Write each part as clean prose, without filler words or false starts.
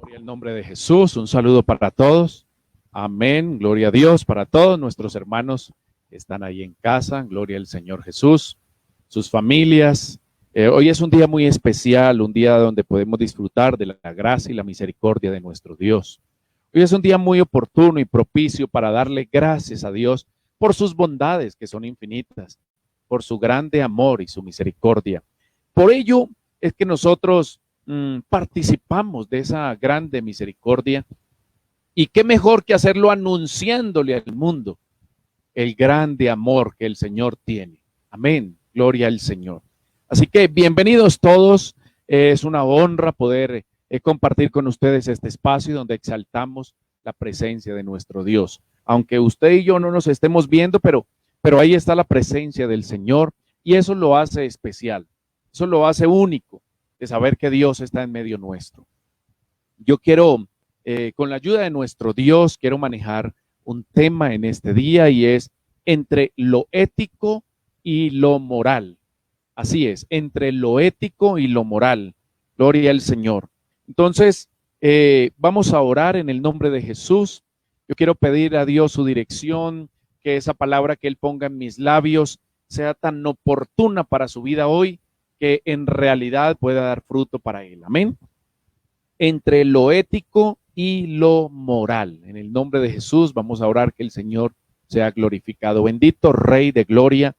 Gloria al nombre de Jesús. Un saludo para todos. Amén. Gloria a Dios para todos nuestros hermanos que están ahí en casa. Gloria al Señor Jesús, sus familias. Hoy es un día muy especial, un día donde podemos disfrutar de la gracia y la misericordia de nuestro Dios. Hoy es un día muy oportuno y propicio para darle gracias a Dios por sus bondades que son infinitas, por su grande amor y su misericordia. Por ello es que nosotros participamos de esa grande misericordia, y qué mejor que hacerlo anunciándole al mundo el grande amor que el Señor tiene. Amén, gloria al Señor. Así que bienvenidos todos, es una honra poder compartir con ustedes este espacio donde exaltamos la presencia de nuestro Dios. Aunque usted y yo no nos estemos viendo, pero ahí está la presencia del Señor, y eso lo hace especial, eso lo hace único, de saber que Dios está en medio nuestro. Yo quiero, con la ayuda de nuestro Dios, quiero manejar un tema en este día, y es entre lo ético y lo moral. Así es, entre lo ético y lo moral. Gloria al Señor. Entonces, vamos a orar en el nombre de Jesús. Yo quiero pedir a Dios su dirección, que esa palabra que Él ponga en mis labios sea tan oportuna para su vida hoy, que en realidad pueda dar fruto para Él. Amén. Entre lo ético y lo moral. En el nombre de Jesús vamos a orar que el Señor sea glorificado. Bendito Rey de Gloria,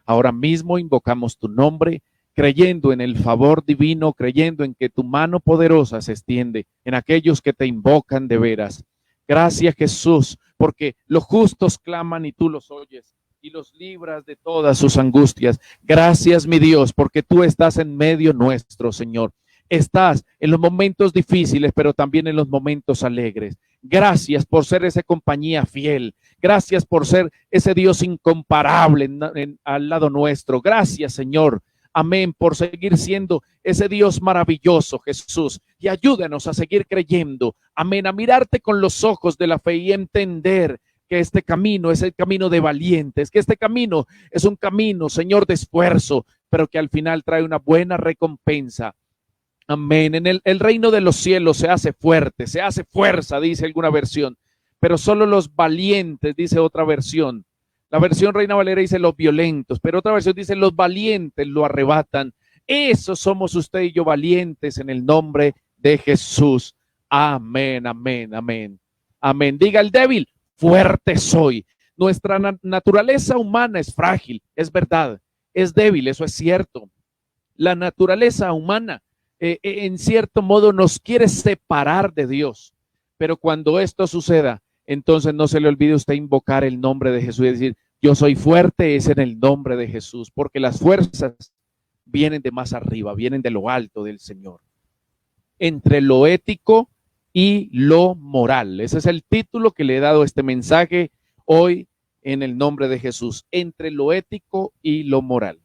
ahora mismo invocamos tu nombre, creyendo en el favor divino, creyendo en que tu mano poderosa se extiende en aquellos que te invocan de veras. Gracias, Jesús, porque los justos claman y tú los oyes y los libras de todas sus angustias. Gracias, mi Dios, porque tú estás en medio nuestro, Señor. Estás en los momentos difíciles, pero también en los momentos alegres. Gracias por ser esa compañía fiel. Gracias por ser ese Dios incomparable al lado nuestro. Gracias, Señor. Amén, por seguir siendo ese Dios maravilloso, Jesús. Y ayúdanos a seguir creyendo. Amén, a mirarte con los ojos de la fe y entender que este camino es el camino de valientes, que este camino es un camino, Señor, de esfuerzo, pero que al final trae una buena recompensa. Amén. En el reino de los cielos se hace fuerte, se hace fuerza, dice alguna versión, pero solo los valientes, dice otra versión. La versión Reina Valera dice los violentos, pero otra versión dice los valientes lo arrebatan. Esos somos usted y yo, valientes, en el nombre de Jesús. Amén, amén, amén. Amén. Diga el débil, fuerte soy. Nuestra naturaleza humana es frágil, es verdad, es débil, eso es cierto. La naturaleza humana en cierto modo nos quiere separar de Dios, pero cuando esto suceda, entonces no se le olvide usted invocar el nombre de Jesús y decir, yo soy fuerte, es en el nombre de Jesús, porque las fuerzas vienen de más arriba, vienen de lo alto del Señor. Entre lo ético y lo moral. Ese es el título que le he dado a este mensaje hoy en el nombre de Jesús. Entre lo ético y lo moral.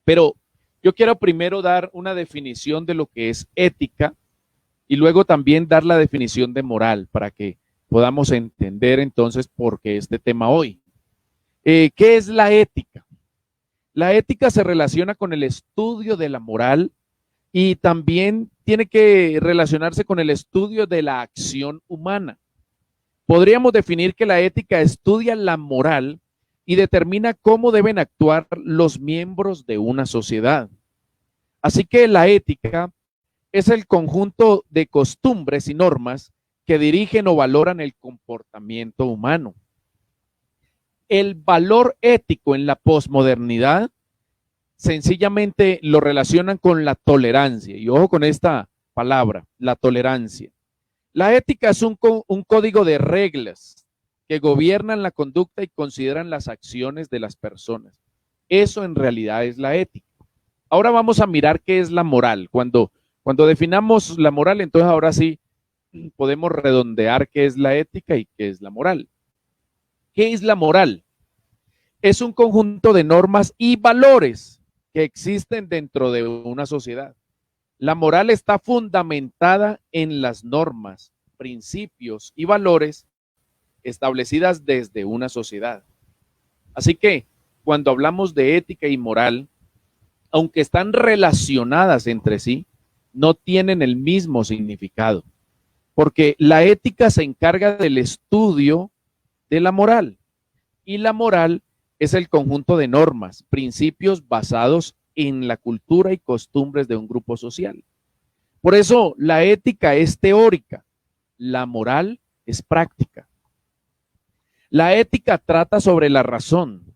Pero yo quiero primero dar una definición de lo que es ética y luego también dar la definición de moral para que podamos entender entonces por qué este tema hoy. ¿Qué es la ética? La ética se relaciona con el estudio de la moral y también tiene que relacionarse con el estudio de la acción humana. Podríamos definir que la ética estudia la moral y determina cómo deben actuar los miembros de una sociedad. Así que la ética es el conjunto de costumbres y normas que dirigen o valoran el comportamiento humano. El valor ético en la posmodernidad sencillamente lo relacionan con la tolerancia. Y ojo con esta palabra, la tolerancia. La ética es un código de reglas que gobiernan la conducta y consideran las acciones de las personas. Eso en realidad es la ética. Ahora vamos a mirar qué es la moral. Cuando definamos la moral, entonces ahora sí podemos redondear qué es la ética y qué es la moral. ¿Qué es la moral? Es un conjunto de normas y valores que existen dentro de una sociedad. La moral está fundamentada en las normas, principios y valores establecidas desde una sociedad. Así que cuando hablamos de ética y moral, aunque están relacionadas entre sí, no tienen el mismo significado, porque la ética se encarga del estudio de la moral, y la moral es el conjunto de normas, principios basados en la cultura y costumbres de un grupo social. Por eso la ética es teórica, la moral es práctica. La ética trata sobre la razón,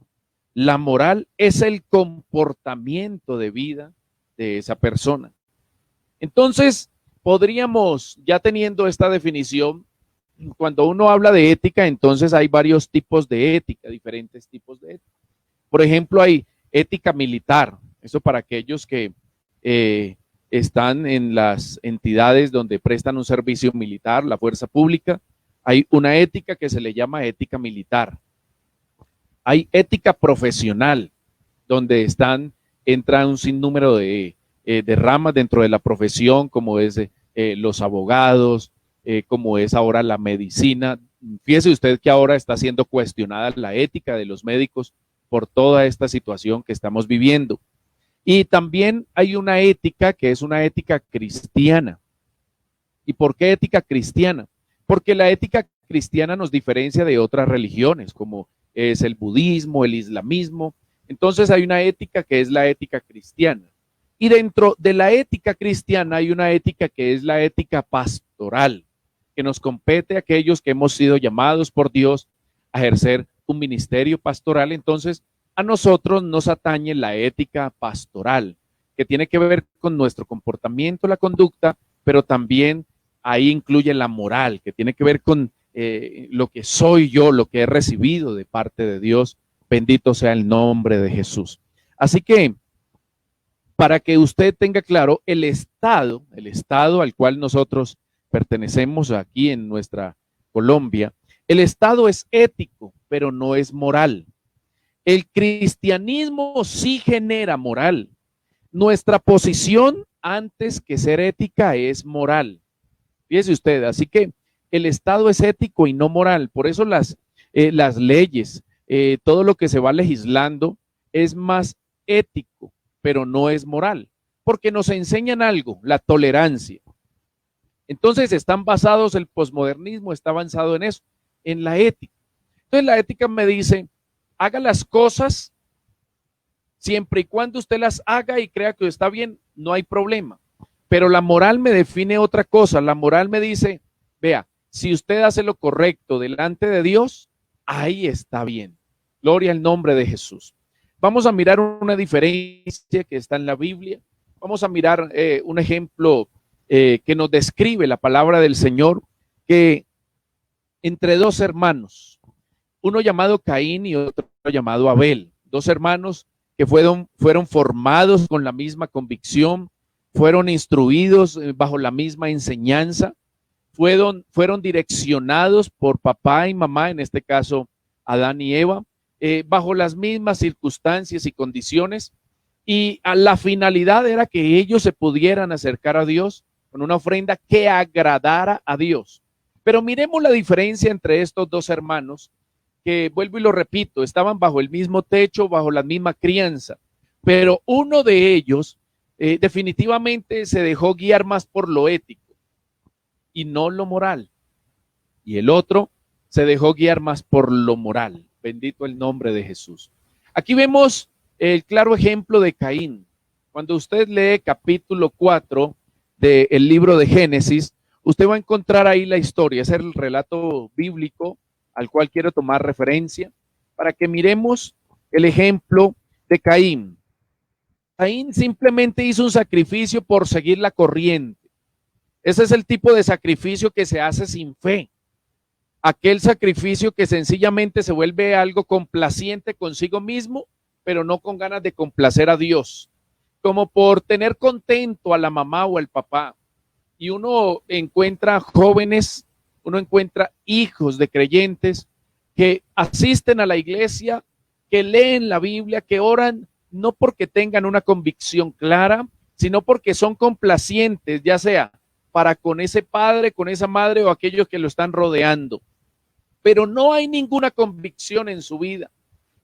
la moral es el comportamiento de vida de esa persona. Entonces, podríamos, ya teniendo esta definición, cuando uno habla de ética, entonces hay varios tipos de ética, diferentes tipos de ética. Por ejemplo, hay ética militar, eso para aquellos que están en las entidades donde prestan un servicio militar, la fuerza pública. Hay una ética que se le llama ética militar. Hay ética profesional, donde entra un sinnúmero de ramas dentro de la profesión, como es los abogados, como es ahora la medicina. Fíjese usted que ahora está siendo cuestionada la ética de los médicos por toda esta situación que estamos viviendo. Y también hay una ética que es una ética cristiana. ¿Y por qué ética cristiana? Porque la ética cristiana nos diferencia de otras religiones, como es el budismo, el islamismo. Entonces hay una ética que es la ética cristiana. Y dentro de la ética cristiana hay una ética que es la ética pastoral, que nos compete a aquellos que hemos sido llamados por Dios a ejercer un ministerio pastoral. Entonces a nosotros nos atañe la ética pastoral, que tiene que ver con nuestro comportamiento, la conducta, pero también ahí incluye la moral, que tiene que ver con lo que soy yo, lo que he recibido de parte de Dios. Bendito sea el nombre de Jesús. Así que, para que usted tenga claro, el Estado al cual nosotros pertenecemos aquí en nuestra Colombia, el Estado es ético, pero no es moral. El cristianismo sí genera moral. Nuestra posición antes que ser ética es moral. Fíjese usted, así que el Estado es ético y no moral. Por eso las leyes, todo lo que se va legislando es más ético, pero no es moral, porque nos enseñan algo, la tolerancia. Entonces están basados, el posmodernismo está avanzado en eso, en la ética. Entonces la ética me dice, haga las cosas siempre y cuando usted las haga y crea que está bien, no hay problema. Pero la moral me define otra cosa. La moral me dice, vea, si usted hace lo correcto delante de Dios, ahí está bien. Gloria al nombre de Jesús. Vamos a mirar una diferencia que está en la Biblia. Vamos a mirar un ejemplo que nos describe la palabra del Señor, que entre dos hermanos, uno llamado Caín y otro llamado Abel, dos hermanos que fueron formados con la misma convicción, fueron instruidos bajo la misma enseñanza, fueron direccionados por papá y mamá, en este caso Adán y Eva, bajo las mismas circunstancias y condiciones, y a la finalidad era que ellos se pudieran acercar a Dios con una ofrenda que agradara a Dios. Pero miremos la diferencia entre estos dos hermanos, que vuelvo y lo repito, estaban bajo el mismo techo, bajo la misma crianza, pero uno de ellos definitivamente se dejó guiar más por lo ético y no lo moral, y el otro se dejó guiar más por lo moral. Bendito el nombre de Jesús. Aquí vemos el claro ejemplo de Caín. Cuando usted lee capítulo 4 del libro de Génesis, usted va a encontrar ahí la historia, es el relato bíblico al cual quiero tomar referencia, para que miremos el ejemplo de Caín. Caín simplemente hizo un sacrificio por seguir la corriente. Ese es el tipo de sacrificio que se hace sin fe. Aquel sacrificio que sencillamente se vuelve algo complaciente consigo mismo, pero no con ganas de complacer a Dios, como por tener contento a la mamá o al papá. Y uno encuentra jóvenes, uno encuentra hijos de creyentes que asisten a la iglesia, que leen la Biblia, que oran, no porque tengan una convicción clara, sino porque son complacientes, ya sea para con ese padre, con esa madre o aquellos que lo están rodeando. Pero no hay ninguna convicción en su vida.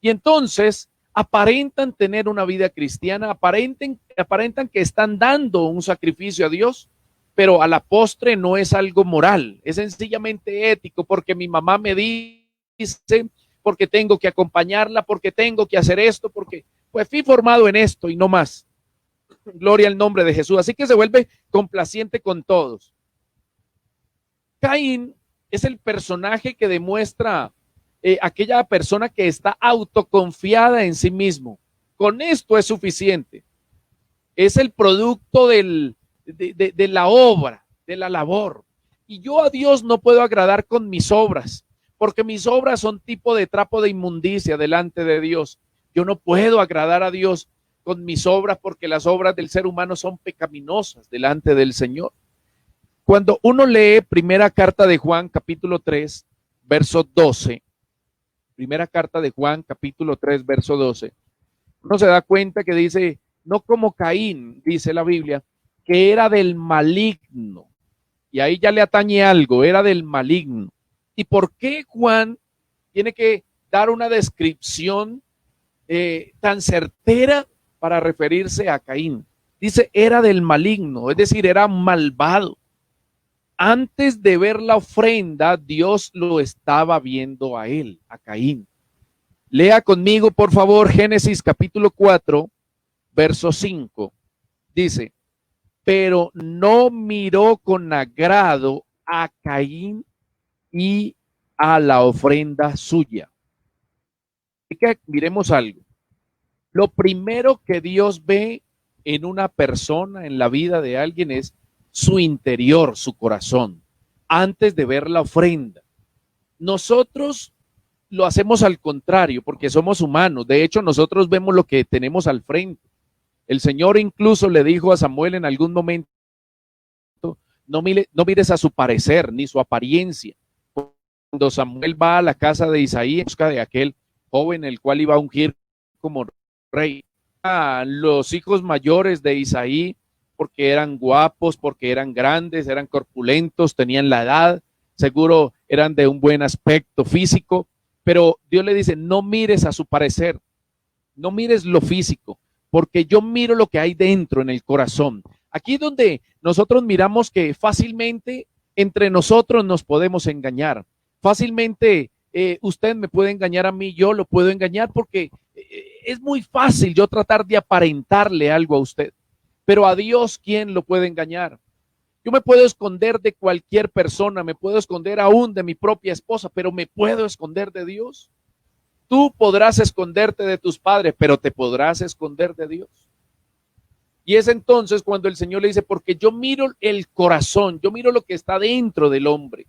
Y entonces aparentan tener una vida cristiana, aparentan que están dando un sacrificio a Dios, pero a la postre no es algo moral, es sencillamente ético, porque mi mamá me dice, porque tengo que acompañarla, porque tengo que hacer esto, porque pues fui formado en esto y no más. Gloria al nombre de Jesús. Así que se vuelve complaciente con todos. Caín es el personaje que demuestra aquella persona que está autoconfiada en sí mismo. Con esto es suficiente. Es el producto de la obra, de la labor. Y yo a Dios no puedo agradar con mis obras, porque mis obras son tipo de trapo de inmundicia delante de Dios. Yo no puedo agradar a Dios con mis obras, porque las obras del ser humano son pecaminosas delante del Señor. Cuando uno lee primera carta de Juan, capítulo 3, verso 12, primera carta de Juan, capítulo 3, verso 12, uno se da cuenta que dice, no como Caín, dice la Biblia, que era del maligno. Y ahí ya le atañe algo, era del maligno. ¿Y por qué Juan tiene que dar una descripción tan certera para referirse a Caín? Dice, era del maligno, es decir, era malvado. Antes de ver la ofrenda, Dios lo estaba viendo a él, a Caín. Lea conmigo, por favor, Génesis capítulo 4, verso 5. Dice, pero no miró con agrado a Caín y a la ofrenda suya. Así que miremos algo. Lo primero que Dios ve en una persona, en la vida de alguien, es su interior, su corazón, antes de ver la ofrenda. Nosotros lo hacemos al contrario, porque somos humanos. De hecho, nosotros vemos lo que tenemos al frente. El Señor incluso le dijo a Samuel en algún momento, no mires a su parecer ni su apariencia. Cuando Samuel va a la casa de Isaí en busca de aquel joven el cual iba a ungir como rey, a los hijos mayores de Isaí, porque eran guapos, porque eran grandes, eran corpulentos, tenían la edad, seguro eran de un buen aspecto físico, pero Dios le dice, no mires a su parecer, no mires lo físico, porque yo miro lo que hay dentro en el corazón. Aquí es donde nosotros miramos que fácilmente entre nosotros nos podemos engañar. Fácilmente usted me puede engañar a mí, yo lo puedo engañar, porque es muy fácil yo tratar de aparentarle algo a usted. Pero a Dios, ¿quién lo puede engañar? Yo me puedo esconder de cualquier persona, me puedo esconder aún de mi propia esposa, pero ¿me puedo esconder de Dios? Tú podrás esconderte de tus padres, pero te podrás esconder de Dios. Y es entonces cuando el Señor le dice, porque yo miro el corazón, yo miro lo que está dentro del hombre.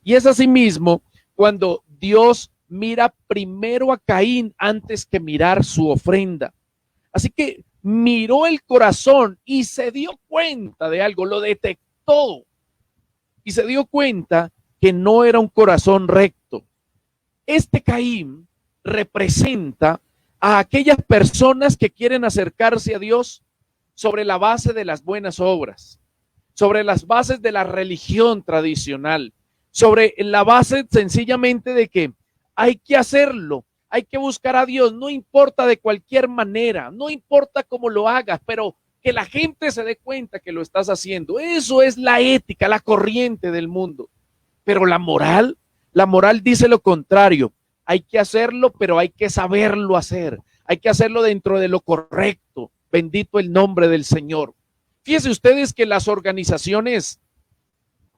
Y es así mismo cuando Dios mira primero a Caín antes que mirar su ofrenda. Así que miró el corazón y se dio cuenta de algo, lo detectó y se dio cuenta que no era un corazón recto. Este Caín representa a aquellas personas que quieren acercarse a Dios sobre la base de las buenas obras, sobre las bases de la religión tradicional, sobre la base sencillamente de que hay que hacerlo, hay que buscar a Dios, no importa de cualquier manera, no importa cómo lo hagas, pero que la gente se dé cuenta que lo estás haciendo. Eso es la ética, la corriente del mundo. Pero la moral dice lo contrario. Hay que hacerlo, pero hay que saberlo hacer. Hay que hacerlo dentro de lo correcto. Bendito el nombre del Señor. Fíjense ustedes que las organizaciones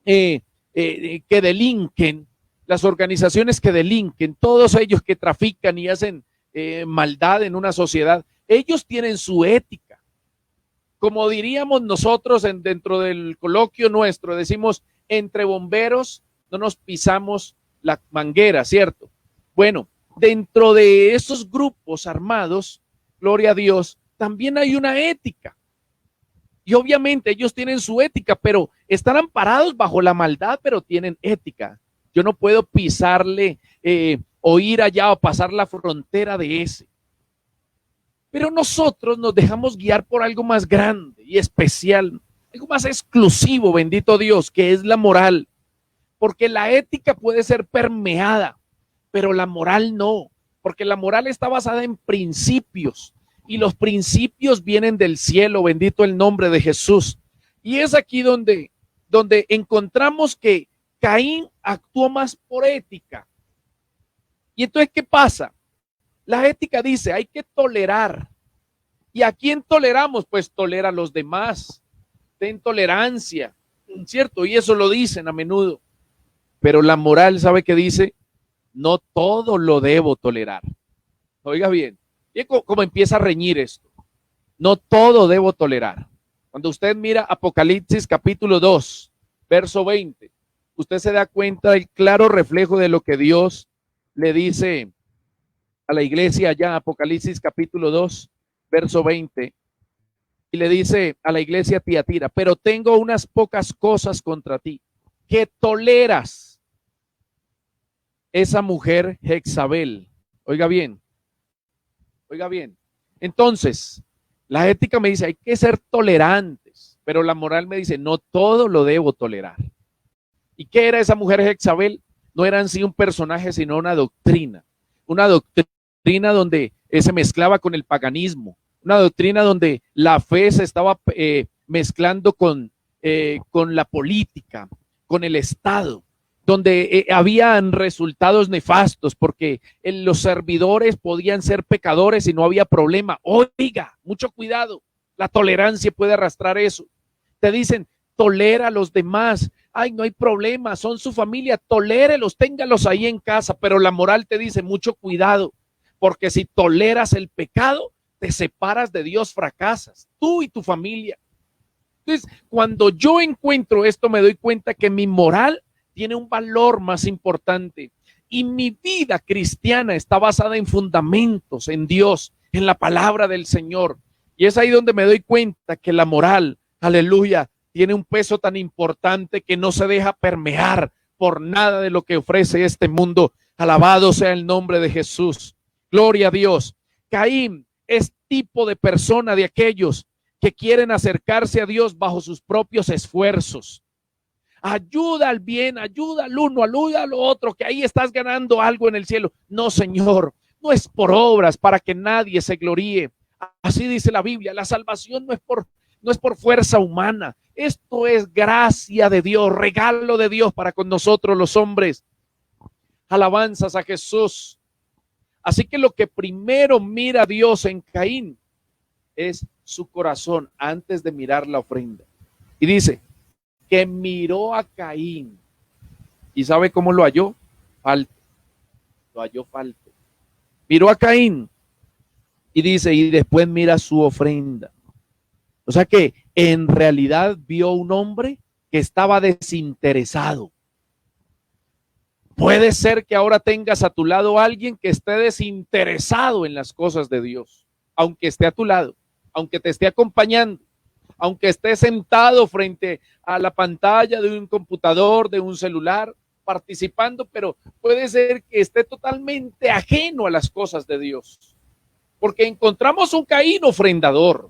que delinquen, todos ellos que trafican y hacen maldad en una sociedad, ellos tienen su ética. Como diríamos nosotros dentro del coloquio nuestro, decimos, entre bomberos no nos pisamos la manguera, ¿cierto? Bueno, dentro de esos grupos armados, gloria a Dios, también hay una ética. Y obviamente ellos tienen su ética, pero están amparados bajo la maldad, pero tienen ética. Yo no puedo pisarle o ir allá o pasar la frontera de ese. Pero nosotros nos dejamos guiar por algo más grande y especial, algo más exclusivo, bendito Dios, que es la moral. Porque la ética puede ser permeada, pero la moral no. porque la moral está basada en principios y los principios vienen del cielo, bendito el nombre de Jesús. Y es aquí donde encontramos que Caín actuó más por ética. Y entonces, ¿qué pasa? La ética dice, hay que tolerar. ¿Y a quién toleramos? Pues tolera a los demás. Ten tolerancia, ¿cierto? Y eso lo dicen a menudo. Pero la moral, ¿sabe qué dice? No todo lo debo tolerar. Oiga bien, y cómo empieza a reñir esto. No todo debo tolerar. Cuando usted mira Apocalipsis capítulo 2, verso 20, usted se da cuenta del claro reflejo de lo que Dios le dice a la iglesia allá, Apocalipsis capítulo 2, verso 20, y le dice a la iglesia Tiatira, pero tengo unas pocas cosas contra ti, que toleras esa mujer Jezabel. Oiga bien, oiga bien. Entonces, la ética me dice, hay que ser tolerantes, pero la moral me dice, no todo lo debo tolerar. ¿Y qué era esa mujer Jezabel? No era en sí un personaje, sino una doctrina donde se mezclaba con el paganismo, una doctrina donde la fe se estaba mezclando con la política, con el Estado, donde habían resultados nefastos porque los servidores podían ser pecadores y no había problema. Oiga, mucho cuidado, la tolerancia puede arrastrar eso. Te dicen, tolera a los demás. Ay, no hay problema, son su familia, tolérelos, téngalos ahí en casa, pero la moral te dice, mucho cuidado, porque si toleras el pecado, te separas de Dios, fracasas, tú y tu familia. Entonces, cuando yo encuentro esto, me doy cuenta que mi moral tiene un valor más importante y mi vida cristiana está basada en fundamentos, en Dios, en la palabra del Señor. Y es ahí donde me doy cuenta que la moral, aleluya, tiene un peso tan importante que no se deja permear por nada de lo que ofrece este mundo. Alabado sea el nombre de Jesús. Gloria a Dios. Caín es tipo de persona de aquellos que quieren acercarse a Dios bajo sus propios esfuerzos. Ayuda al bien, ayuda al uno, ayuda al otro, que ahí estás ganando algo en el cielo. No, Señor, no es por obras para que nadie se gloríe. Así dice la Biblia, la salvación no es por fuerza humana. Esto es gracia de Dios, regalo de Dios para con nosotros los hombres. Alabanzas a Jesús. Así que lo que primero mira Dios en Caín es su corazón antes de mirar la ofrenda. Y dice que miró a Caín. ¿Y sabe cómo lo halló? Falto. Lo halló falto. Miró a Caín y dice, y después mira su ofrenda. O sea que en realidad vio un hombre que estaba desinteresado. Puede ser que ahora tengas a tu lado a alguien que esté desinteresado en las cosas de Dios, aunque esté a tu lado, aunque te esté acompañando, aunque esté sentado frente a la pantalla de un computador, de un celular, participando, pero puede ser que esté totalmente ajeno a las cosas de Dios. Porque encontramos un Caín ofrendador,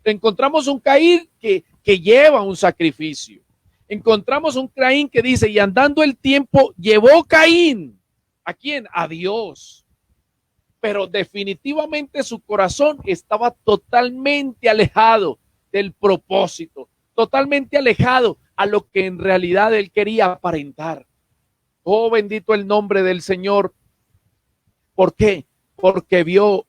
encontramos un Caín que lleva un sacrificio. Encontramos un Caín que dice, y andando el tiempo, llevó Caín. ¿A quién? A Dios. Pero definitivamente su corazón estaba totalmente alejado del propósito, totalmente alejado a lo que en realidad él quería aparentar. Oh, bendito el nombre del Señor. ¿Por qué? Porque vio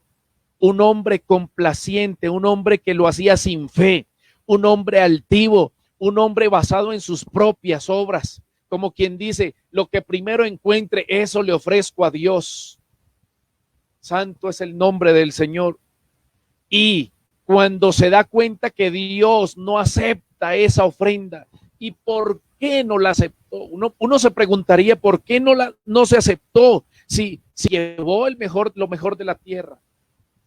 un hombre complaciente, un hombre que lo hacía sin fe, un hombre altivo, un hombre basado en sus propias obras, como quien dice, lo que primero encuentre, eso le ofrezco a Dios. Santo es el nombre del Señor. Y cuando se da cuenta que Dios no acepta esa ofrenda, ¿y por qué no la aceptó? Uno se preguntaría, ¿por qué no se aceptó? Si llevó lo mejor de la tierra,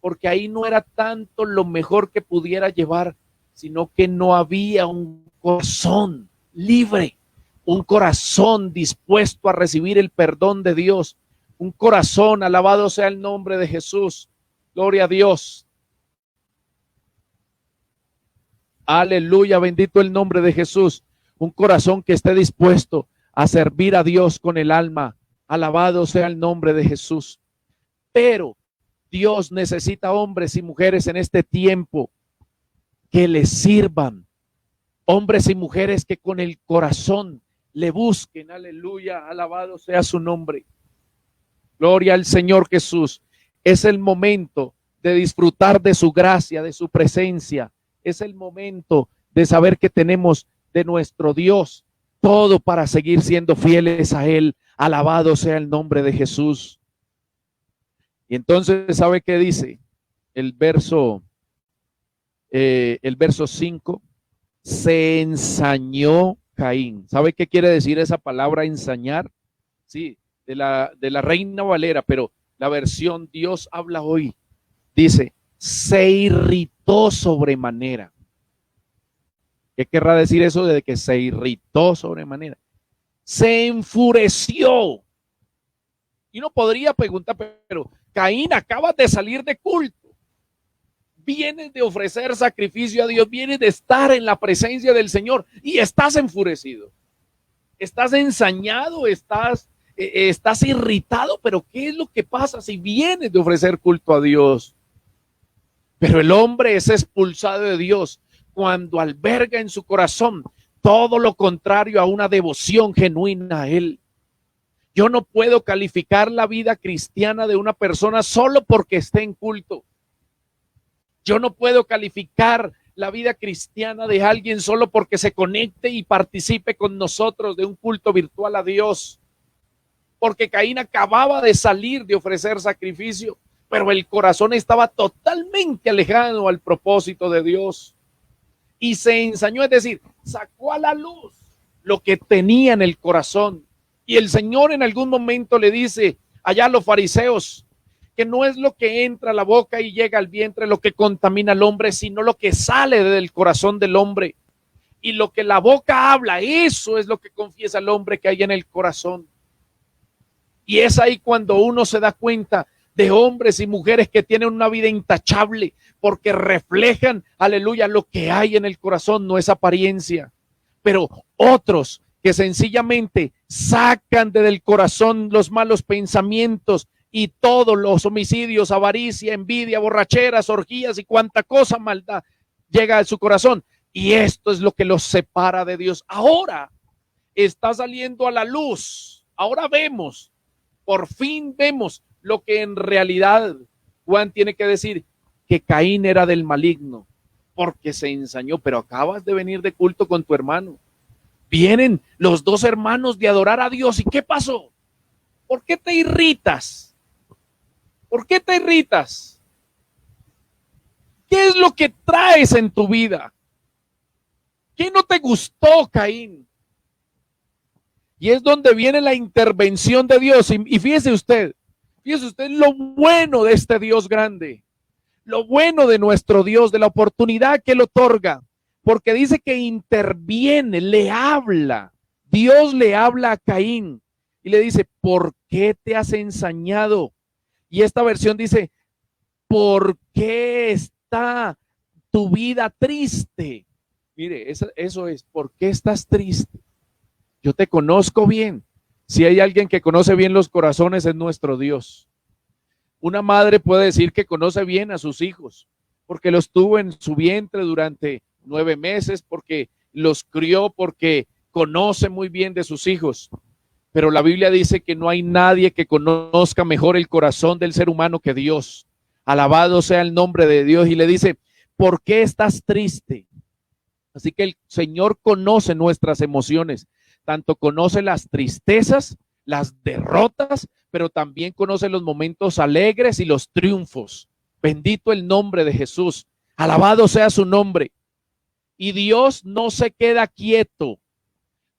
porque ahí no era tanto lo mejor que pudiera llevar, sino que no había un corazón libre, un corazón dispuesto a recibir el perdón de Dios, un corazón, alabado sea el nombre de Jesús, gloria a Dios. Aleluya, bendito el nombre de Jesús, un corazón que esté dispuesto a servir a Dios con el alma, alabado sea el nombre de Jesús. Pero Dios necesita hombres y mujeres en este tiempo que le sirvan, hombres y mujeres que con el corazón le busquen. Aleluya, alabado sea su nombre. Gloria al Señor Jesús. Es el momento de disfrutar de su gracia, de su presencia. Es el momento de saber que tenemos de nuestro Dios todo para seguir siendo fieles a Él. Alabado sea el nombre de Jesús. Y entonces, ¿sabe qué dice? El verso 5. Se ensañó Caín. ¿Sabe qué quiere decir esa palabra ensañar? Sí, de la Reina Valera, pero la versión Dios habla hoy dice, se irritó sobremanera. ¿Qué querrá decir eso de que se irritó sobremanera? Se enfureció. Y uno podría preguntar, pero Caín, acabas de salir de culto, vienes de ofrecer sacrificio a Dios, vienes de estar en la presencia del Señor y estás enfurecido, estás ensañado, estás irritado. Pero ¿qué es lo que pasa si vienes de ofrecer culto a Dios? Pero el hombre es expulsado de Dios cuando alberga en su corazón todo lo contrario a una devoción genuina a Él. Yo no puedo calificar la vida cristiana de una persona solo porque esté en culto. Yo no puedo calificar la vida cristiana de alguien solo porque se conecte y participe con nosotros de un culto virtual a Dios. Porque Caín acababa de salir de ofrecer sacrificio, pero el corazón estaba totalmente alejado al propósito de Dios. Y se ensañó, es decir, sacó a la luz lo que tenía en el corazón. Y el Señor en algún momento le dice allá a los fariseos que no es lo que entra a la boca y llega al vientre lo que contamina al hombre, sino lo que sale del corazón del hombre. Y lo que la boca habla, eso es lo que confiesa el hombre que hay en el corazón. Y es ahí cuando uno se da cuenta de hombres y mujeres que tienen una vida intachable, porque reflejan, aleluya, lo que hay en el corazón, no es apariencia. Pero otros que sencillamente sacan del corazón los malos pensamientos y todos los homicidios, avaricia, envidia, borracheras, orgías y cuanta cosa maldad llega a su corazón. Y esto es lo que los separa de Dios. Ahora está saliendo a la luz. Ahora vemos, por fin vemos lo que en realidad Juan tiene que decir, que Caín era del maligno, porque se ensañó. Pero acabas de venir de culto con tu hermano. Vienen los dos hermanos de adorar a Dios. ¿Y qué pasó? ¿Por qué te irritas? ¿Por qué te irritas? ¿Qué es lo que traes en tu vida? ¿Qué no te gustó, Caín? Y es donde viene la intervención de Dios. Y fíjese usted lo bueno de este Dios grande, lo bueno de nuestro Dios, de la oportunidad que Él otorga, porque dice que interviene, le habla. Dios le habla a Caín y le dice, ¿por qué te has ensañado? Y esta versión dice, ¿por qué está tu vida triste? Mire, eso es, ¿por qué estás triste? Yo te conozco bien. Si hay alguien que conoce bien los corazones, es nuestro Dios. Una madre puede decir que conoce bien a sus hijos, porque los tuvo en su vientre durante 9 meses, porque los crió, porque conoce muy bien de sus hijos. Pero la Biblia dice que no hay nadie que conozca mejor el corazón del ser humano que Dios. Alabado sea el nombre de Dios. Y le dice, ¿por qué estás triste? Así que el Señor conoce nuestras emociones, tanto conoce las tristezas, las derrotas, pero también conoce los momentos alegres y los triunfos. Bendito el nombre de Jesús. Alabado sea su nombre. Y Dios no se queda quieto.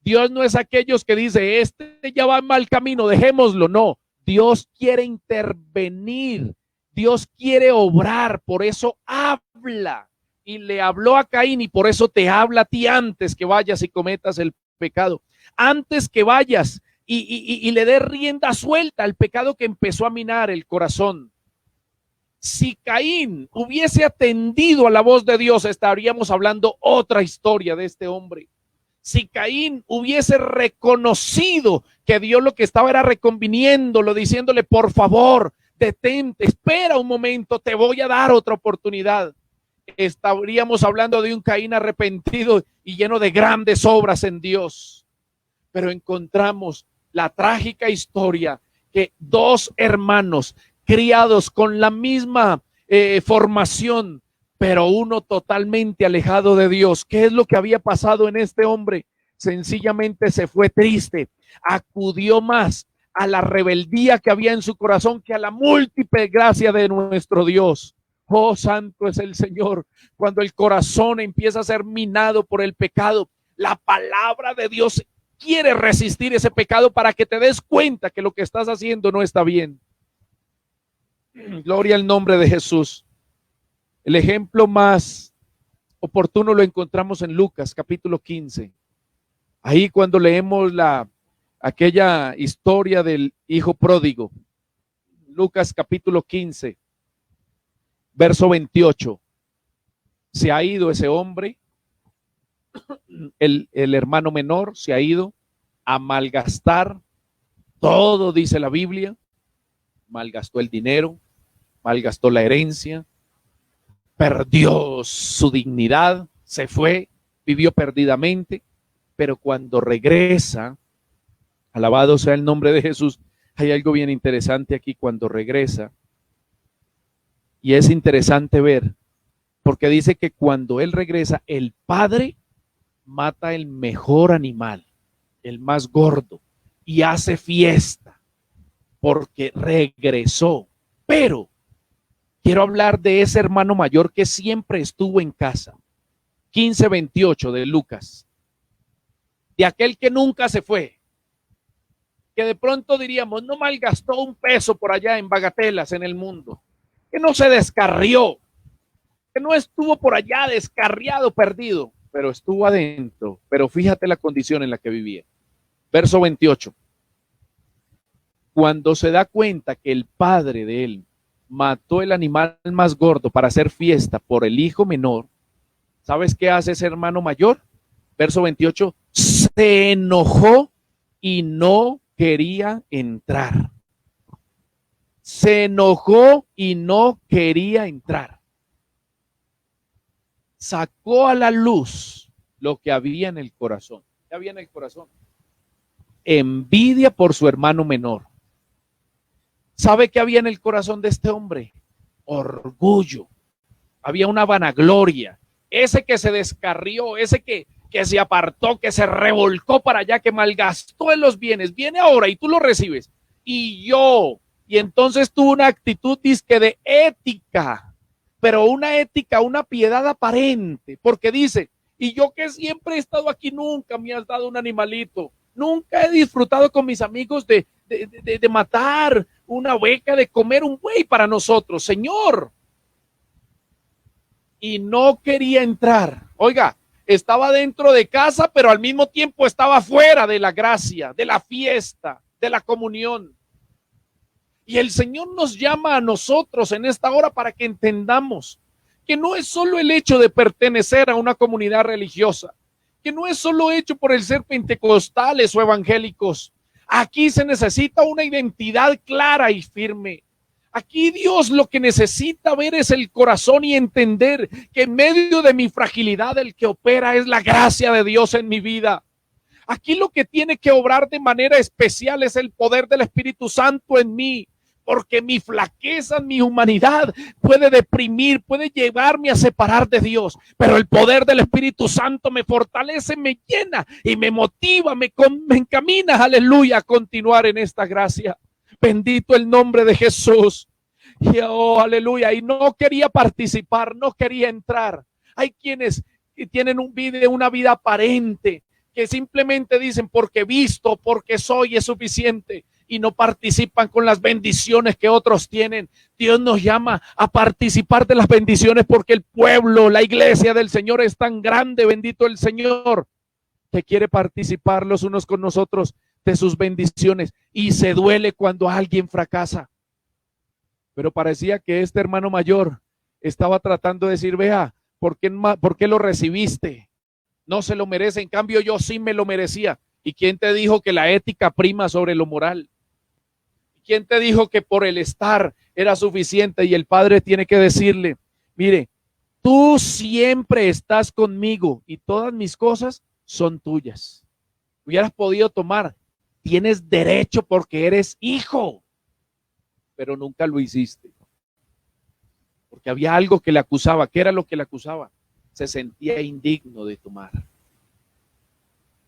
Dios no es aquellos que dice, este ya va en mal camino, dejémoslo. No, Dios quiere intervenir. Dios quiere obrar, por eso habla. Y le habló a Caín y por eso te habla a ti antes que vayas y cometas el pecado. Antes que vayas y le dé rienda suelta al pecado que empezó a minar el corazón. Si Caín hubiese atendido a la voz de Dios, estaríamos hablando otra historia de este hombre. Si Caín hubiese reconocido que Dios lo que estaba era reconviniéndolo, diciéndole, por favor, detente, espera un momento, te voy a dar otra oportunidad. Estaríamos hablando de un Caín arrepentido y lleno de grandes obras en Dios. Pero encontramos la trágica historia que dos hermanos criados con la misma formación, pero uno totalmente alejado de Dios. ¿Qué es lo que había pasado en este hombre? Sencillamente se fue triste, acudió más a la rebeldía que había en su corazón que a la múltiple gracia de nuestro Dios. Oh, santo es el Señor. Cuando el corazón empieza a ser minado por el pecado, la palabra de Dios quiere resistir ese pecado para que te des cuenta que lo que estás haciendo no está bien. Gloria al nombre de Jesús. El ejemplo más oportuno lo encontramos en Lucas capítulo 15. Ahí cuando leemos aquella historia del hijo pródigo. Lucas capítulo 15, verso 28. Se ha ido ese hombre, el hermano menor se ha ido a malgastar todo, dice la Biblia. Malgastó el dinero, malgastó la herencia, perdió su dignidad, se fue, vivió perdidamente, pero cuando regresa, alabado sea el nombre de Jesús, hay algo bien interesante aquí cuando regresa, y es interesante ver, porque dice que cuando él regresa, el padre mata el mejor animal, el más gordo, y hace fiesta, porque regresó, pero quiero hablar de ese hermano mayor que siempre estuvo en casa. 15:28 de Lucas. De aquel que nunca se fue. Que de pronto diríamos, no malgastó un peso por allá en bagatelas en el mundo. Que no se descarrió. Que no estuvo por allá descarriado, perdido. Pero estuvo adentro. Pero fíjate la condición en la que vivía. Verso 28. Cuando se da cuenta que el padre de él mató el animal más gordo para hacer fiesta por el hijo menor, ¿sabes qué hace ese hermano mayor? Verso 28, se enojó y no quería entrar. Se enojó y no quería entrar. Sacó a la luz lo que había en el corazón. ¿Qué había en el corazón? Envidia por su hermano menor. ¿Sabe qué había en el corazón de este hombre? Orgullo. Había una vanagloria. Ese que se descarrió, ese que se apartó, que se revolcó para allá, que malgastó en los bienes, viene ahora y tú lo recibes. Y entonces tuvo una actitud disque de ética, pero una ética, una piedad aparente, porque dice, y yo que siempre he estado aquí, nunca me has dado un animalito, nunca he disfrutado con mis amigos de matar una oveja, de comer un buey para nosotros, Señor. Y no quería entrar. Oiga, estaba dentro de casa, pero al mismo tiempo estaba fuera de la gracia, de la fiesta, de la comunión. Y el Señor nos llama a nosotros en esta hora para que entendamos que no es solo el hecho de pertenecer a una comunidad religiosa, que no es solo hecho por el ser pentecostales o evangélicos. Aquí se necesita una identidad clara y firme. Aquí Dios lo que necesita ver es el corazón y entender que en medio de mi fragilidad el que opera es la gracia de Dios en mi vida. Aquí lo que tiene que obrar de manera especial es el poder del Espíritu Santo en mí, porque mi flaqueza, mi humanidad puede deprimir, puede llevarme a separar de Dios, pero el poder del Espíritu Santo me fortalece, me llena y me motiva, me encamina, aleluya, a continuar en esta gracia. Bendito el nombre de Jesús. Y oh, aleluya. Y no quería participar, no quería entrar. Hay quienes tienen una vida aparente, que simplemente dicen porque visto, porque soy es suficiente, y no participan con las bendiciones que otros tienen. Dios nos llama a participar de las bendiciones porque el pueblo, la iglesia del Señor es tan grande, bendito el Señor, que quiere participar los unos con nosotros de sus bendiciones, y se duele cuando alguien fracasa. Pero parecía que este hermano mayor estaba tratando de decir, vea, ¿por qué lo recibiste? No se lo merece, en cambio yo sí me lo merecía. ¿Y quién te dijo que la ética prima sobre lo moral? ¿Quién te dijo que por el estar era suficiente? Y el padre tiene que decirle, mire, tú siempre estás conmigo y todas mis cosas son tuyas. Hubieras podido tomar, tienes derecho porque eres hijo, pero nunca lo hiciste. Porque había algo que le acusaba. ¿Qué era lo que le acusaba? Se sentía indigno de tomar.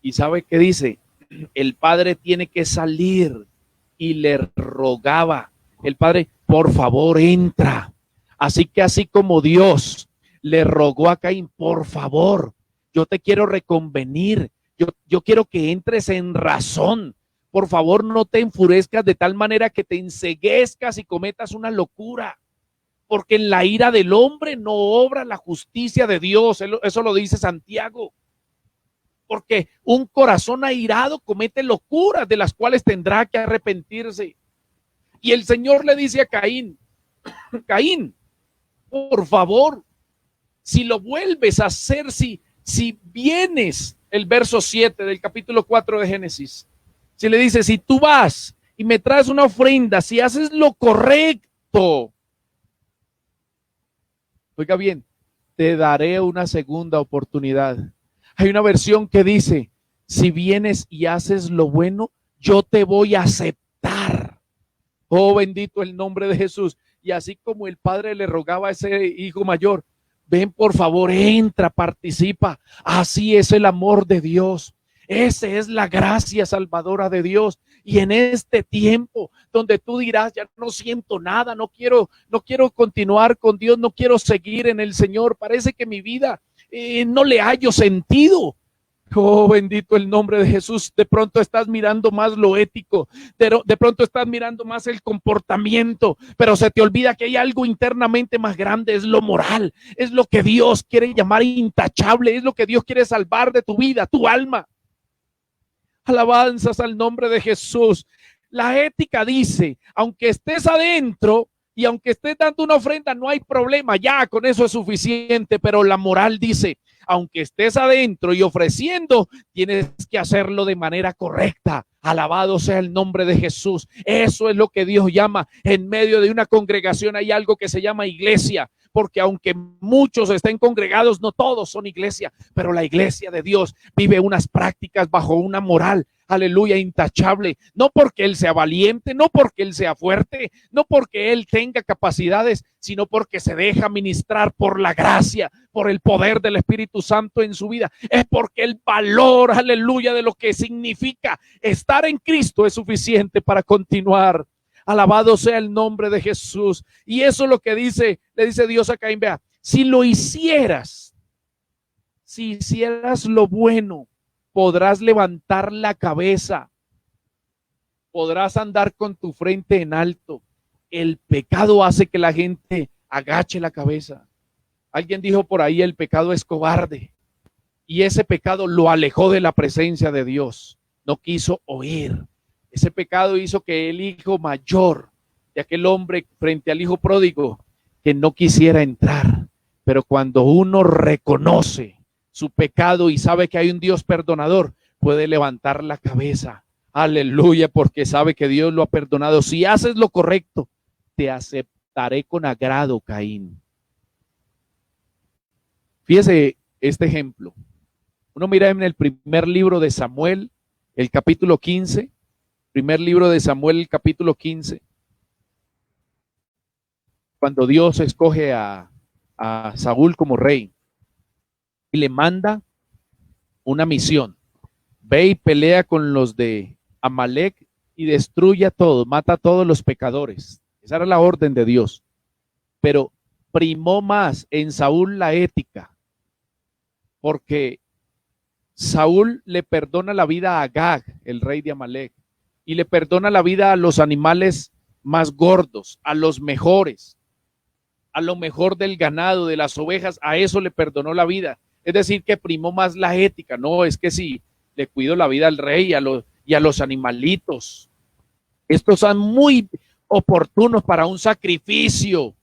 ¿Y sabe qué dice? El padre tiene que salir y le rogaba. El padre, por favor, entra. Así que así como Dios le rogó a Caín, por favor, yo te quiero reconvenir. Yo quiero que entres en razón. Por favor, no te enfurezcas de tal manera que te enceguezcas y cometas una locura. Porque en la ira del hombre no obra la justicia de Dios. Eso lo dice Santiago. Porque un corazón airado comete locuras de las cuales tendrá que arrepentirse. Y el Señor le dice a Caín, Caín, por favor, si lo vuelves a hacer, si vienes, el verso 7 del capítulo 4 de Génesis, si le dice, si tú vas y me traes una ofrenda, si haces lo correcto, oiga bien, te daré una segunda oportunidad. Hay una versión que dice, si vienes y haces lo bueno, yo te voy a aceptar. Oh, bendito el nombre de Jesús. Y así como el padre le rogaba a ese hijo mayor, ven por favor, entra, participa. Así es el amor de Dios. Esa es la gracia salvadora de Dios. Y en este tiempo donde tú dirás, ya no siento nada, no quiero continuar con Dios, no quiero seguir en el Señor, parece que mi vida no le hallo sentido. Oh, bendito el nombre de Jesús. De pronto estás mirando más lo ético, de pronto estás mirando más el comportamiento, pero se te olvida que hay algo internamente más grande, es lo moral, es lo que Dios quiere llamar intachable, es lo que Dios quiere salvar de tu vida, tu alma. Alabanzas al nombre de Jesús. La ética dice, aunque estés adentro y aunque estés dando una ofrenda, no hay problema, ya con eso es suficiente, pero la moral dice, aunque estés adentro y ofreciendo, tienes que hacerlo de manera correcta. Alabado sea el nombre de Jesús. Eso es lo que Dios llama. En medio de una congregación hay algo que se llama iglesia, porque aunque muchos estén congregados, no todos son iglesia, pero la iglesia de Dios vive unas prácticas bajo una moral, aleluya, intachable, no porque él sea valiente, no porque él sea fuerte, no porque él tenga capacidades, sino porque se deja ministrar por la gracia, por el poder del Espíritu Santo en su vida. Es porque el valor, aleluya, de lo que significa estar en Cristo es suficiente para continuar. Alabado sea el nombre de Jesús. Y eso es lo que le dice Dios a Caín, vea, si lo hicieras, si hicieras lo bueno, podrás levantar la cabeza, podrás andar con tu frente en alto. El pecado hace que la gente agache la cabeza. Alguien dijo por ahí, el pecado es cobarde. Y ese pecado lo alejó de la presencia de Dios. No quiso oír. Ese pecado hizo que el hijo mayor de aquel hombre frente al hijo pródigo, que no quisiera entrar. Pero cuando uno reconoce su pecado y sabe que hay un Dios perdonador, puede levantar la cabeza. Aleluya, porque sabe que Dios lo ha perdonado. Si haces lo correcto, te aceptaré con agrado, Caín. Fíjese este ejemplo. Uno mira en el primer libro de Samuel, el capítulo 15, primer libro de Samuel, el capítulo 15, cuando Dios escoge a Saúl como rey y le manda una misión. Ve y pelea con los de Amalek y destruye a todos, mata a todos los pecadores. Esa era la orden de Dios. Pero primó más en Saúl la ética, porque Saúl le perdona la vida a Agag, el rey de Amalek, y le perdona la vida a los animales más gordos, a los mejores, a lo mejor del ganado, de las ovejas, a eso le perdonó la vida. Es decir, que primó más la ética. No, es que si le cuido la vida al rey y a los animalitos, estos son muy oportunos para un sacrificio,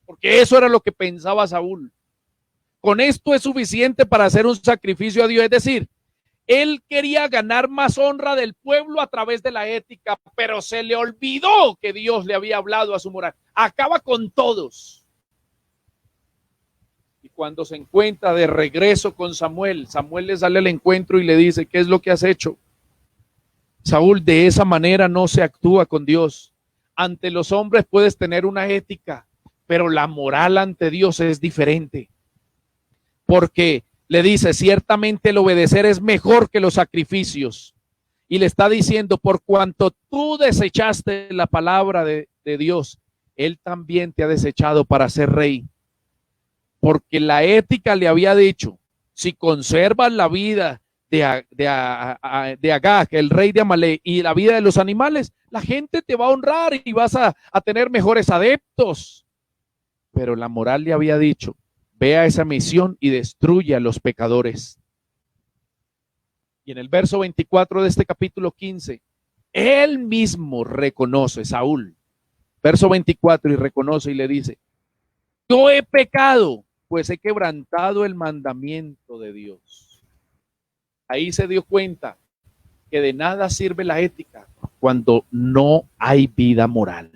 porque eso era lo que pensaba Saúl. Con esto es suficiente para hacer un sacrificio a Dios. Es decir, Él quería ganar más honra del pueblo a través de la ética, pero se le olvidó que Dios le había hablado a su moral. Acaba con todos. Y cuando se encuentra de regreso con Samuel, Samuel le sale al encuentro y le dice, ¿qué es lo que has hecho? Saúl, de esa manera no se actúa con Dios. Ante los hombres puedes tener una ética, pero la moral ante Dios es diferente. Porque le dice, ciertamente el obedecer es mejor que los sacrificios. Y le está diciendo, por cuanto tú desechaste la palabra de Dios, Él también te ha desechado para ser rey. Porque la ética le había dicho, si conservas la vida de Agag, el rey de Amalek, y la vida de los animales, la gente te va a honrar y vas a tener mejores adeptos. Pero la moral le había dicho, ve a esa misión y destruye a los pecadores. Y en el verso 24 de este capítulo 15, él mismo reconoce, Saúl, verso 24, y reconoce y le dice, yo he pecado, pues he quebrantado el mandamiento de Dios. Ahí se dio cuenta que de nada sirve la ética cuando no hay vida moral.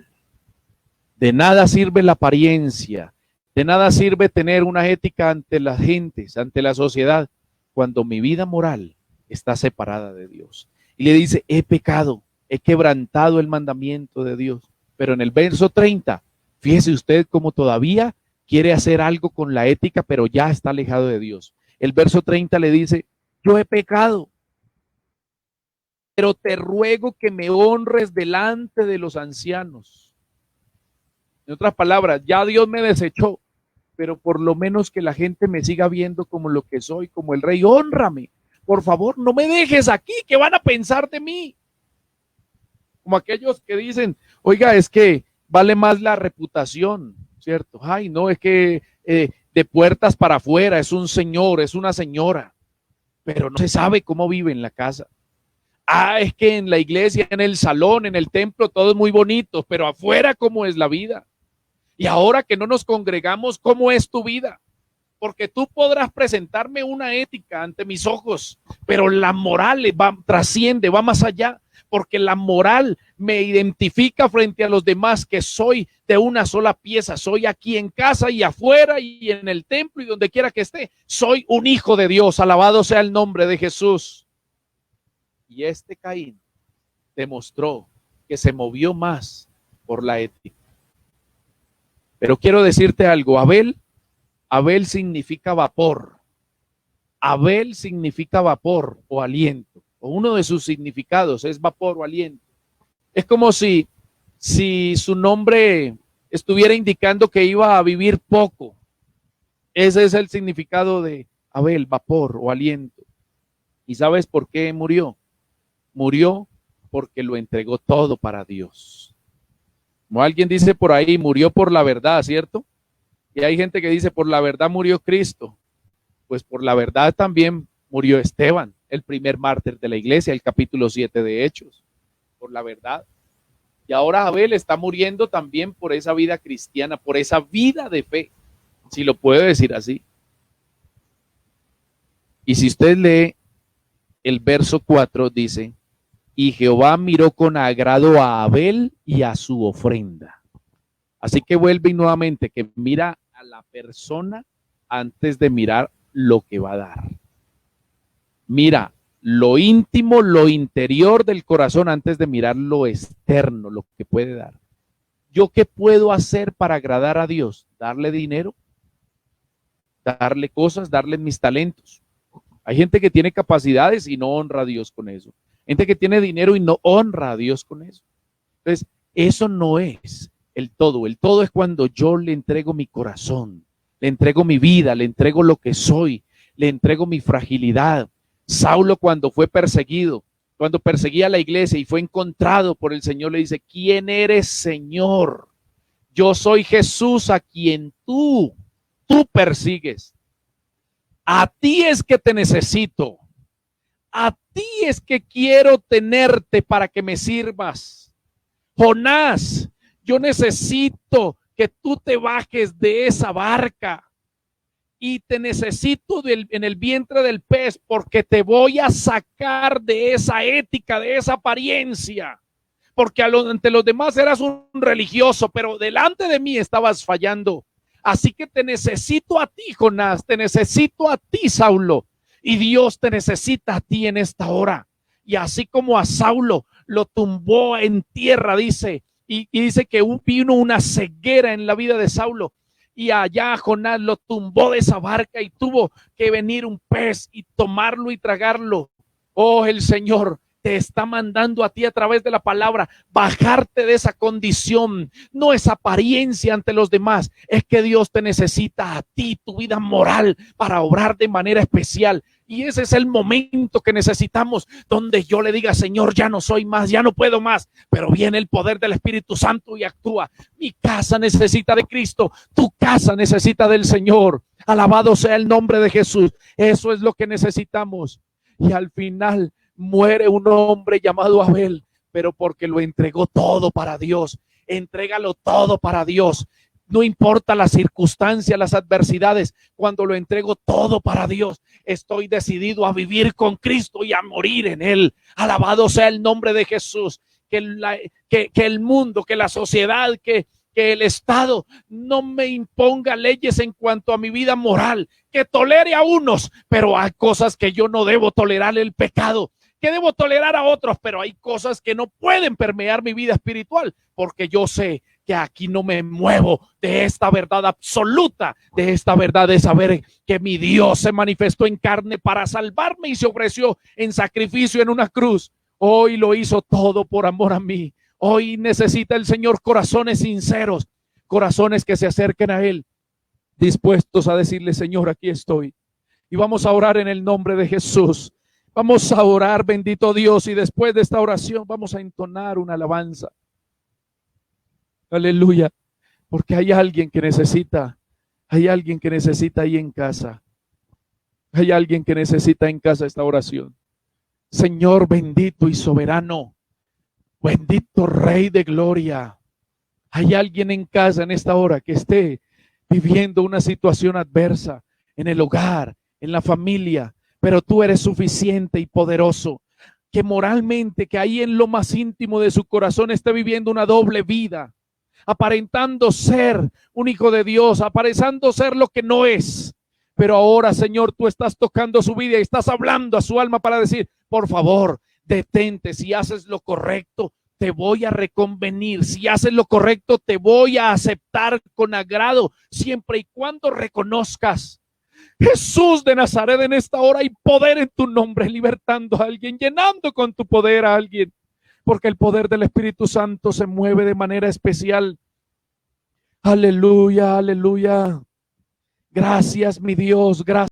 De nada sirve la apariencia, de nada sirve tener una ética ante las gentes, ante la sociedad, cuando mi vida moral está separada de Dios. Y le dice, he pecado, he quebrantado el mandamiento de Dios. Pero en el verso 30, fíjese usted cómo todavía quiere hacer algo con la ética, pero ya está alejado de Dios. El verso 30 le dice, yo he pecado, pero te ruego que me honres delante de los ancianos. En otras palabras, ya Dios me desechó, pero por lo menos que la gente me siga viendo como lo que soy, como el rey, hónrame. Por favor, no me dejes aquí, ¿qué van a pensar de mí? Como aquellos que dicen, oiga, es que vale más la reputación, ¿cierto? Ay, no, es que de puertas para afuera es un señor, es una señora, pero no se sabe cómo vive en la casa. Ah, es que en la iglesia, en el salón, en el templo, todo es muy bonito, pero afuera, ¿cómo es la vida? Y ahora que no nos congregamos, ¿cómo es tu vida? Porque tú podrás presentarme una ética ante mis ojos, pero la moral trasciende, va más allá, porque la moral me identifica frente a los demás que soy de una sola pieza, soy aquí en casa y afuera y en el templo y donde quiera que esté, soy un hijo de Dios, alabado sea el nombre de Jesús. Y este Caín demostró que se movió más por la ética. Pero quiero decirte algo, Abel significa vapor. Abel significa vapor o aliento. O uno de sus significados es vapor o aliento. Es como si su nombre estuviera indicando que iba a vivir poco. Ese es el significado de Abel, vapor o aliento. ¿Y sabes por qué murió? Murió porque lo entregó todo para Dios. Como alguien dice por ahí, murió por la verdad, ¿cierto? Y hay gente que dice, por la verdad murió Cristo. Pues por la verdad también murió Esteban, el primer mártir de la iglesia, el capítulo 7 de Hechos. Por la verdad. Y ahora Abel está muriendo también por esa vida cristiana, por esa vida de fe, si lo puedo decir así. Y si usted lee el verso 4, dice, y Jehová miró con agrado a Abel y a su ofrenda. Así que vuelve y nuevamente que mira a la persona antes de mirar lo que va a dar. Mira lo íntimo, lo interior del corazón antes de mirar lo externo, lo que puede dar. ¿Yo qué puedo hacer para agradar a Dios? ¿Darle dinero? ¿Darle cosas? ¿Darle mis talentos? Hay gente que tiene capacidades y no honra a Dios con eso. Gente que tiene dinero y no honra a Dios con eso. Entonces, eso no es el todo. El todo es cuando yo le entrego mi corazón, le entrego mi vida, le entrego lo que soy, le entrego mi fragilidad. Saulo, cuando fue perseguido, cuando perseguía a la iglesia y fue encontrado por el Señor, le dice, ¿quién eres, Señor? Yo soy Jesús a quien tú persigues. A ti es que te necesito. A ti es que quiero tenerte para que me sirvas. Jonás, yo necesito que tú te bajes de esa barca y te necesito en el vientre del pez, porque te voy a sacar de esa ética, de esa apariencia, porque ante los demás eras un religioso, pero delante de mí estabas fallando. Así que te necesito a ti, Jonás, te necesito a ti, Saulo, y Dios te necesita a ti en esta hora. Y así como a Saulo lo tumbó en tierra, dice, y dice que vino una ceguera en la vida de Saulo, y allá Jonás lo tumbó de esa barca y tuvo que venir un pez y tomarlo y tragarlo. Oh, el Señor te está mandando a ti a través de la palabra bajarte de esa condición. No es apariencia ante los demás, es que Dios te necesita a ti, tu vida moral, para obrar de manera especial. Y ese es el momento que necesitamos, donde yo le diga, Señor, ya no soy más, ya no puedo más, pero viene el poder del Espíritu Santo y actúa. Mi casa necesita de Cristo, tu casa necesita del Señor. Alabado sea el nombre de Jesús. Eso es lo que necesitamos. Y al final muere un hombre llamado Abel, pero porque lo entregó todo para Dios. Entrégalo todo para Dios. No importa las circunstancias, las adversidades, cuando lo entrego todo para Dios, estoy decidido a vivir con Cristo y a morir en Él. Alabado sea el nombre de Jesús. Que el mundo, que la sociedad, que el Estado no me imponga leyes en cuanto a mi vida moral, que tolere a unos, pero hay cosas que yo no debo tolerar, el pecado, que debo tolerar a otros, pero hay cosas que no pueden permear mi vida espiritual, porque yo sé que aquí no me muevo de esta verdad absoluta, de esta verdad de saber que mi Dios se manifestó en carne para salvarme y se ofreció en sacrificio en una cruz. Hoy lo hizo todo por amor a mí. Hoy necesita el Señor corazones sinceros, corazones que se acerquen a Él, dispuestos a decirle, Señor, aquí estoy. Y vamos a orar en el nombre de Jesús. Vamos a orar, bendito Dios, y después de esta oración vamos a entonar una alabanza. Aleluya, porque hay alguien que necesita ahí en casa. Hay alguien que necesita en casa esta oración. Señor bendito y soberano, bendito Rey de gloria. Hay alguien en casa en esta hora que esté viviendo una situación adversa en el hogar, en la familia, pero tú eres suficiente y poderoso, que moralmente, que ahí en lo más íntimo de su corazón esté viviendo una doble vida, aparentando ser un hijo de Dios, aparentando ser lo que no es. Pero ahora, Señor, tú estás tocando su vida y estás hablando a su alma para decir, por favor, detente. Si haces lo correcto, te voy a reconvenir. Si haces lo correcto, te voy a aceptar con agrado, siempre y cuando reconozcas, Jesús de Nazaret, en esta hora hay poder en tu nombre, libertando a alguien, llenando con tu poder a alguien, porque el poder del Espíritu Santo se mueve de manera especial. Aleluya, aleluya. Gracias, mi Dios, gracias.